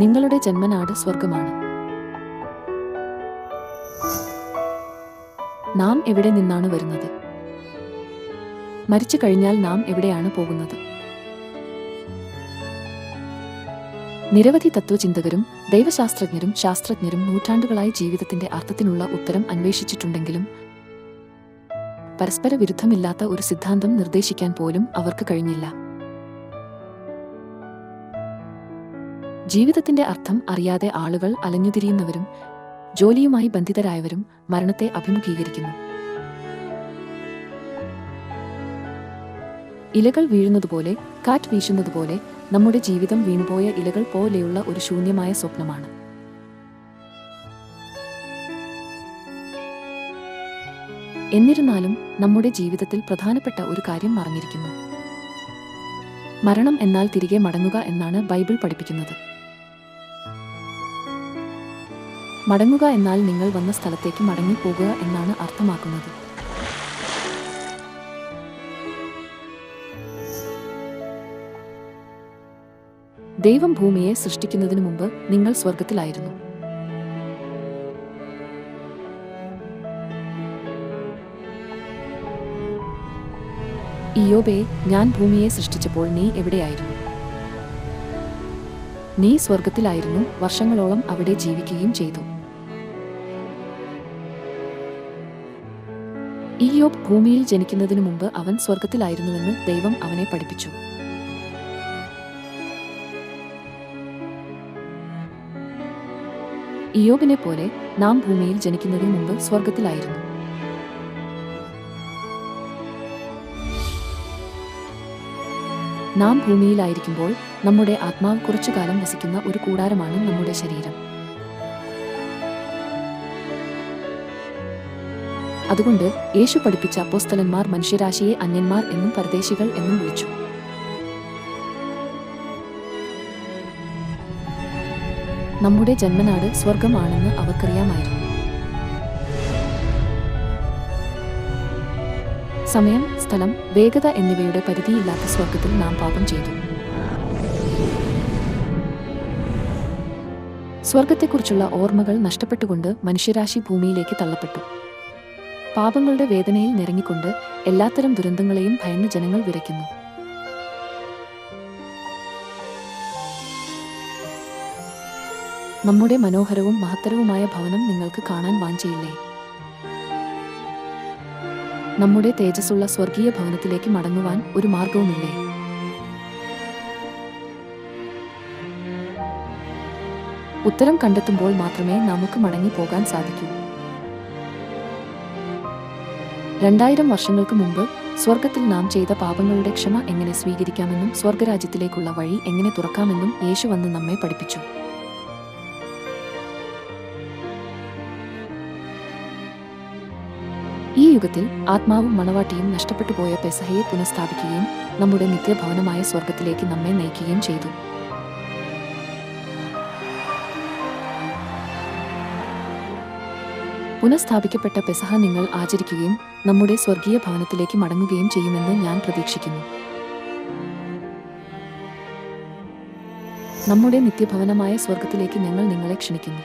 നിങ്ങളുടെ ജന്മനാട് സ്വർഗമാണ്. നാം എവിടെ നിന്നാണ് വരുന്നത്? മരിച്ചു കഴിഞ്ഞാൽ നാം എവിടെയാണ് പോകുന്നത്? നിരവധി തത്വചിന്തകരും ദൈവശാസ്ത്രജ്ഞരും ശാസ്ത്രജ്ഞരും നൂറ്റാണ്ടുകളായി ജീവിതത്തിന്റെ അർത്ഥത്തിനുള്ള ഉത്തരം അന്വേഷിച്ചിട്ടുണ്ടെങ്കിലും പരസ്പര വിരുദ്ധമില്ലാത്ത ഒരു സിദ്ധാന്തം നിർദ്ദേശിക്കാൻ പോലും അവർക്ക് കഴിഞ്ഞില്ല. ജീവിതത്തിന്റെ അർത്ഥം അറിയാതെ ആളുകൾ അലഞ്ഞുതിരിയുന്നവരും ജോലിയുമായി ബന്ധിതരായവരും മരണത്തെ അഭിമുഖീകരിക്കുന്നു. ഇലകൾ വീഴുന്നതുപോലെ, കാറ്റ് വീശുന്നതുപോലെ നമ്മുടെ ജീവിതം വീണുപോയ ഇലകൾ പോലെയുള്ള ഒരു ശൂന്യമായ സ്വപ്നമാണ്. എന്നിരുന്നാലും നമ്മുടെ ജീവിതത്തിൽ പ്രധാനപ്പെട്ട ഒരു കാര്യം മറഞ്ഞിരിക്കുന്നു. മരണം എന്നാൽ തിരികെ മടങ്ങുക എന്നാണ് ബൈബിൾ പഠിപ്പിക്കുന്നത്. മടങ്ങുക എന്നാൽ നിങ്ങൾ വന്ന സ്ഥലത്തേക്ക് മടങ്ങിപ്പോകുക എന്നാണ് അർത്ഥമാക്കുന്നത്. ദൈവം ഭൂമിയെ സൃഷ്ടിക്കുന്നതിനു മുമ്പ് നിങ്ങൾ സ്വർഗത്തിലായിരുന്നു. ഇയ്യോബേ, ഞാൻ ഭൂമിയെ സൃഷ്ടിച്ചപ്പോൾ നീ എവിടെയായിരുന്നു? നീ സ്വർഗത്തിലായിരുന്നു, വർഷങ്ങളോളം അവിടെ ജീവിക്കുകയും ചെയ്തു. ഇയ്യോബ് ഭൂമിയിൽ ജനിക്കുന്നതിനു മുമ്പ് അവൻ സ്വർഗത്തിലായിരുന്നുവെന്ന് ദൈവം അവനെ പഠിപ്പിച്ചു. ഇയ്യോബിനെ പോലെ നാം ഭൂമിയിൽ ജനിക്കുന്നതിന് മുമ്പ് സ്വർഗത്തിലായിരുന്നു. നാം ഭൂമിയിലായിരിക്കുമ്പോൾ നമ്മുടെ ആത്മാവ് കുറച്ചുകാലം വസിക്കുന്ന ഒരു കൂടാരമാണ് നമ്മുടെ ശരീരം. അതുകൊണ്ട് യേശു പഠിപ്പിച്ച അപ്പോസ്തലന്മാർ മനുഷ്യരാശിയെ അന്യന്മാർ എന്നും പരദേശികൾ എന്നും വിളിച്ചു. നമ്മുടെ ജന്മനാട് സ്വർഗമാണെന്ന് അവർക്കറിയാമായിരുന്നു. സമയം, സ്ഥലം, വേഗത എന്നിവയുടെ പരിധിയില്ലാത്ത സ്വർഗത്തിൽ നാം പാപം ചെയ്തു. സ്വർഗത്തെക്കുറിച്ചുള്ള ഓർമ്മകൾ നഷ്ടപ്പെട്ടുകൊണ്ട് മനുഷ്യരാശി ഭൂമിയിലേക്ക് തള്ളപ്പെട്ടു. പാപങ്ങളുടെ വേദനയിൽ നിറങ്ങിക്കൊണ്ട് എല്ലാത്തരം ദുരന്തങ്ങളെയും ഭയന്ന് ജനങ്ങൾ വിറയ്ക്കുന്നു. നമ്മുടെ മനോഹരവും മഹത്തരവുമായ ഭവനം നിങ്ങൾക്ക് കാണാൻ വാഞ്ചയില്ലേ? നമ്മുടെ തേജസ്സുള്ള സ്വർഗീയ ഭവനത്തിലേക്ക് മടങ്ങുവാൻ ഒരു മാർഗവുമില്ലേ? ഉത്തരം കണ്ടെത്തുമ്പോൾ മാത്രമേ നമുക്ക് മടങ്ങിപ്പോകാൻ സാധിക്കൂ. 2000 വർഷങ്ങൾക്ക് മുമ്പ് സ്വർഗത്തിൽ നാം ചെയ്ത പാപങ്ങളുടെ ക്ഷമ എങ്ങനെ സ്വീകരിക്കാമെന്നും സ്വർഗരാജ്യത്തിലേക്കുള്ള വഴി എങ്ങനെ തുറക്കാമെന്നും യേശു വന്ന് നമ്മെ പഠിപ്പിച്ചു. ഈ യുഗത്തിൽ ആത്മാവും മണവാട്ടിയും നഷ്ടപ്പെട്ടുപോയ പെസഹയെ പുനഃസ്ഥാപിക്കുകയും നമ്മുടെ നിത്യഭവനമായ സ്വർഗത്തിലേക്ക് നമ്മെ നയിക്കുകയും ചെയ്തു. പുനഃസ്ഥാപിക്കപ്പെട്ട പെസഹ നിങ്ങൾ ആചരിക്കുകയും നമ്മുടെ സ്വർഗീയ ഭവനത്തിലേക്ക് മടങ്ങുകയും ചെയ്യുമെന്ന് ഞാൻ പ്രതീക്ഷിക്കുന്നു. നമ്മുടെ നിത്യഭവനമായ സ്വർഗത്തിലേക്ക് ഞങ്ങൾ നിങ്ങളെ ക്ഷണിക്കുന്നു.